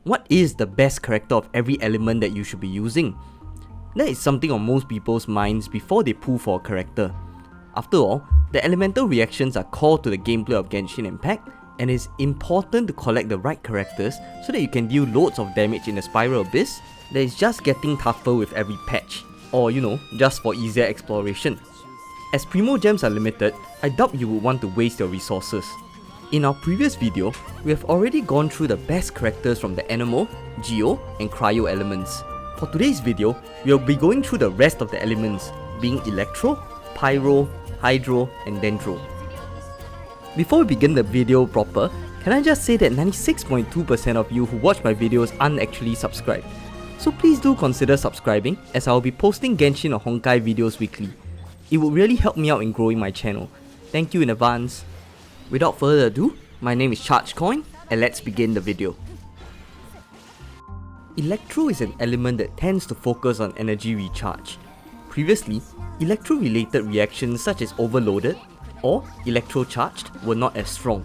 What is the best character of every element that you should be using? That is something on most people's minds before they pull for a character. After all, the elemental reactions are core to the gameplay of Genshin Impact, and it's important to collect the right characters so that you can deal loads of damage in the Spiral Abyss that is just getting tougher with every patch, or just for easier exploration. As Primo Gems are limited, I doubt you would want to waste your resources. In our previous video, we have already gone through the best characters from the Animal, Geo, and Cryo elements. For today's video, we'll be going through the rest of the elements, being Electro, Pyro, Hydro, and Dendro. Before we begin the video proper, can I just say that 96.2% of you who watch my videos aren't actually subscribed. So please do consider subscribing, as I will be posting Genshin or Honkai videos weekly. It would really help me out in growing my channel. Thank you in advance. Without further ado, my name is ChargeCoin, and let's begin the video. Electro is an element that tends to focus on energy recharge. Previously, Electro-related reactions such as Overloaded or Electro-charged were not as strong.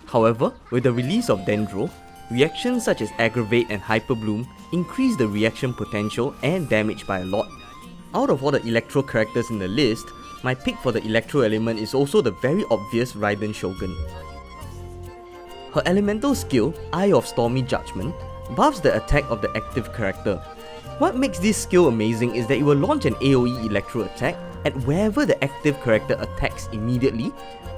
However, with the release of Dendro, reactions such as Aggravate and Hyper Bloom increase the reaction potential and damage by a lot. Out of all the Electro characters in the list, my pick for the Electro element is also the very obvious Raiden Shogun. Her elemental skill, Eye of Stormy Judgment, buffs the attack of the active character. What makes this skill amazing is that it will launch an AoE Electro attack at wherever the active character attacks immediately,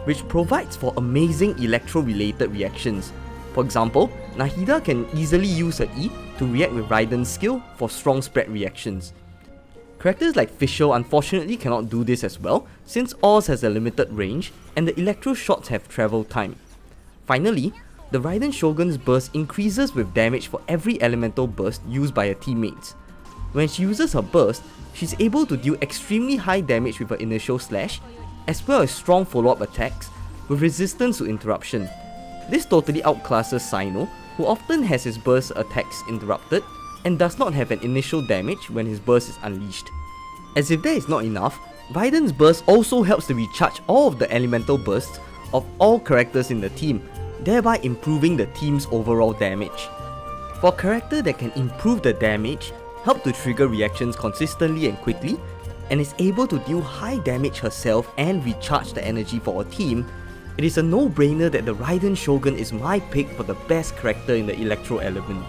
which provides for amazing Electro-related reactions. For example, Nahida can easily use her E to react with Raiden's skill for strong spread reactions. Characters like Fischl unfortunately cannot do this as well, since Oz has a limited range and the Electro shots have travel time. Finally, the Raiden Shogun's burst increases with damage for every elemental burst used by her teammates. When she uses her burst, she's able to deal extremely high damage with her initial slash, as well as strong follow-up attacks with resistance to interruption. This totally outclasses Cyno, who often has his burst attacks interrupted and does not have an initial damage when his burst is unleashed. As if that is not enough, Raiden's burst also helps to recharge all of the elemental bursts of all characters in the team, thereby improving the team's overall damage. For a character that can improve the damage, help to trigger reactions consistently and quickly, and is able to deal high damage herself and recharge the energy for her team, it is a no-brainer that the Raiden Shogun is my pick for the best character in the Electro element.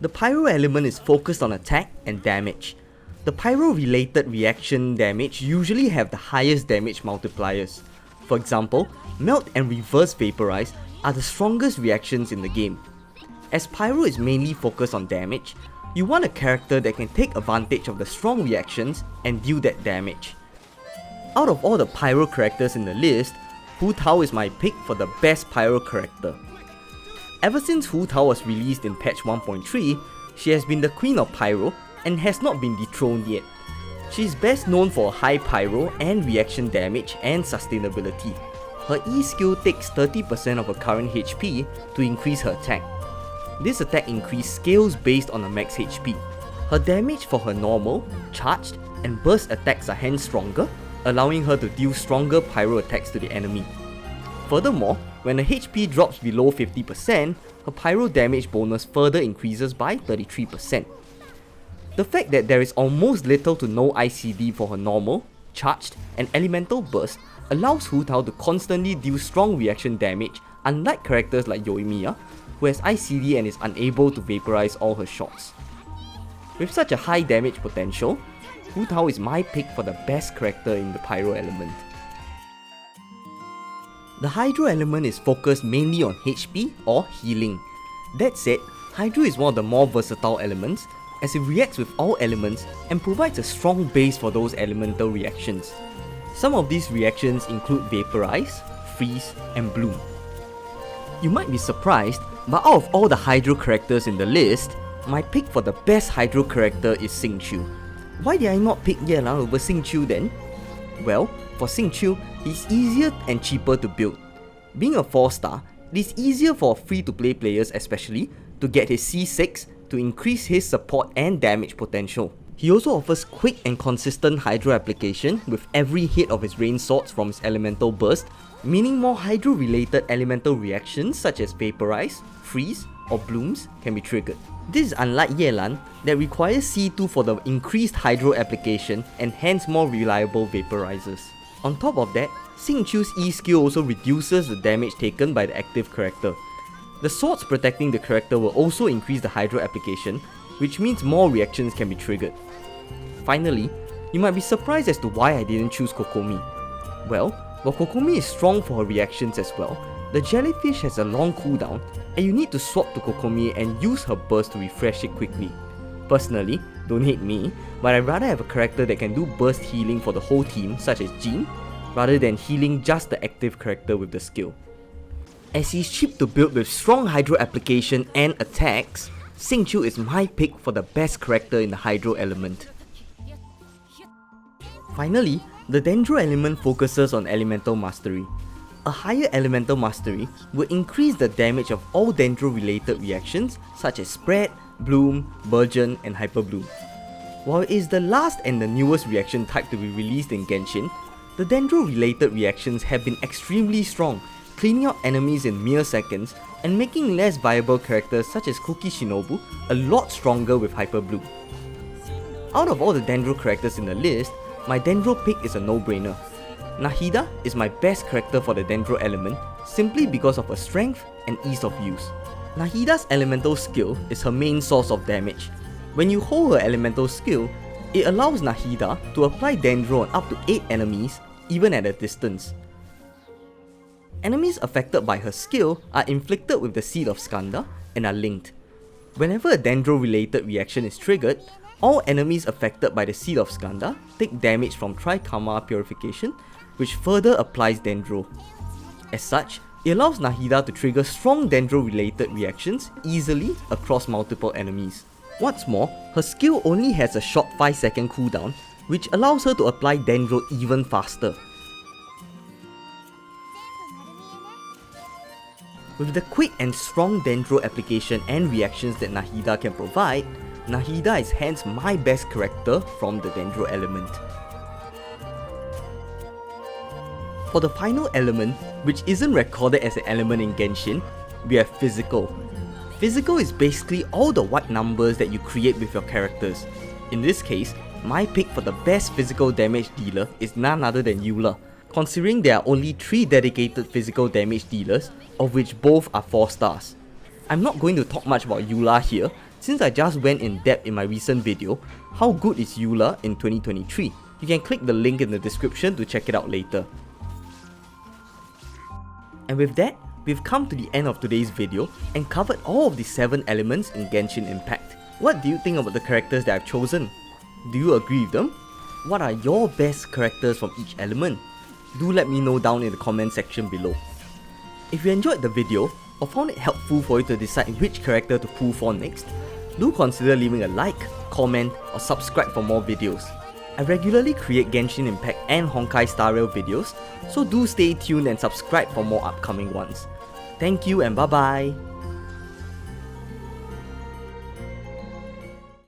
The Pyro element is focused on attack and damage. The Pyro-related reaction damage usually have the highest damage multipliers. For example, Melt and Reverse Vaporize are the strongest reactions in the game. As Pyro is mainly focused on damage, you want a character that can take advantage of the strong reactions and deal that damage. Out of all the Pyro characters in the list, Hu Tao is my pick for the best Pyro character. Ever since Hu Tao was released in patch 1.3, she has been the queen of Pyro and has not been dethroned yet. She is best known for high Pyro and reaction damage and sustainability. Her E skill takes 30% of her current HP to increase her attack. This attack increase scales based on her max HP. Her damage for her normal, charged, and burst attacks are hence stronger, allowing her to deal stronger Pyro attacks to the enemy. Furthermore, when her HP drops below 50%, her Pyro damage bonus further increases by 33%. The fact that there is almost little to no ICD for her normal, charged, and elemental burst allows Hu Tao to constantly deal strong reaction damage, unlike characters like Yoimiya, who has ICD and is unable to vaporize all her shots. With such a high damage potential, Hu Tao is my pick for the best character in the Pyro element. The Hydro element is focused mainly on HP or healing. That said, Hydro is one of the more versatile elements, as it reacts with all elements and provides a strong base for those elemental reactions. Some of these reactions include Vaporize, Freeze, and Bloom. You might be surprised, but out of all the Hydro characters in the list, my pick for the best Hydro character is Xingqiu. Why did I not pick Ye Lang over Xingqiu then? Well, for Xingqiu, he's easier and cheaper to build. Being a 4-star, it is easier for free-to-play players especially to get his C6 to increase his support and damage potential. He also offers quick and consistent hydro application with every hit of his rain swords from his elemental burst, meaning more hydro related elemental reactions such as vaporize, freeze or blooms can be triggered. This is unlike Yelan that requires C2 for the increased hydro application and hence more reliable vaporizers. On top of that, Xingqiu's E skill also reduces the damage taken by the active character. The swords protecting the character will also increase the hydro application, which means more reactions can be triggered. Finally, you might be surprised as to why I didn't choose Kokomi. Well, while Kokomi is strong for her reactions as well, the jellyfish has a long cooldown and you need to swap to Kokomi and use her burst to refresh it quickly. Personally, don't hate me, but I'd rather have a character that can do burst healing for the whole team such as Jean, rather than healing just the active character with the skill. As he's cheap to build with strong hydro application and attacks, Xingqiu is my pick for the best character in the hydro element. Finally, the Dendro element focuses on elemental mastery. A higher elemental mastery will increase the damage of all Dendro related reactions such as spread, bloom, burgeon and hyperbloom. While it is the last and the newest reaction type to be released in Genshin, the Dendro related reactions have been extremely strong, cleaning out enemies in mere seconds and making less viable characters such as Kuki Shinobu a lot stronger with hyperbloom. Out of all the Dendro characters in the list, my Dendro pick is a no-brainer. Nahida is my best character for the Dendro element simply because of her strength and ease of use. Nahida's elemental skill is her main source of damage. When you hold her elemental skill, it allows Nahida to apply Dendro on up to 8 enemies even at a distance. Enemies affected by her skill are inflicted with the Seed of Skandha and are linked. Whenever a Dendro related reaction is triggered, all enemies affected by the Seed of Skandha take damage from Tri-Karma Purification, which further applies Dendro. As such, it allows Nahida to trigger strong Dendro related reactions easily across multiple enemies. What's more, her skill only has a short 5-second cooldown, which allows her to apply Dendro even faster. With the quick and strong Dendro application and reactions that Nahida can provide, Nahida is hence my best character from the Dendro element. For the final element, which isn't recorded as an element in Genshin, we have Physical. Physical is basically all the white numbers that you create with your characters. In this case, my pick for the best physical damage dealer is none other than Eula, considering there are only 3 dedicated physical damage dealers, of which both are 4 stars. I'm not going to talk much about Eula here, since I just went in depth in my recent video, How Good is Eula in 2023. You can click the link in the description to check it out later. And with that, we've come to the end of today's video and covered all of the 7 elements in Genshin Impact. What do you think about the characters that I've chosen? Do you agree with them? What are your best characters from each element? Do let me know down in the comment section below. If you enjoyed the video or found it helpful for you to decide which character to pull for next, do consider leaving a like, comment or subscribe for more videos. I regularly create Genshin Impact and Honkai Star Rail videos, so do stay tuned and subscribe for more upcoming ones. Thank you and bye bye!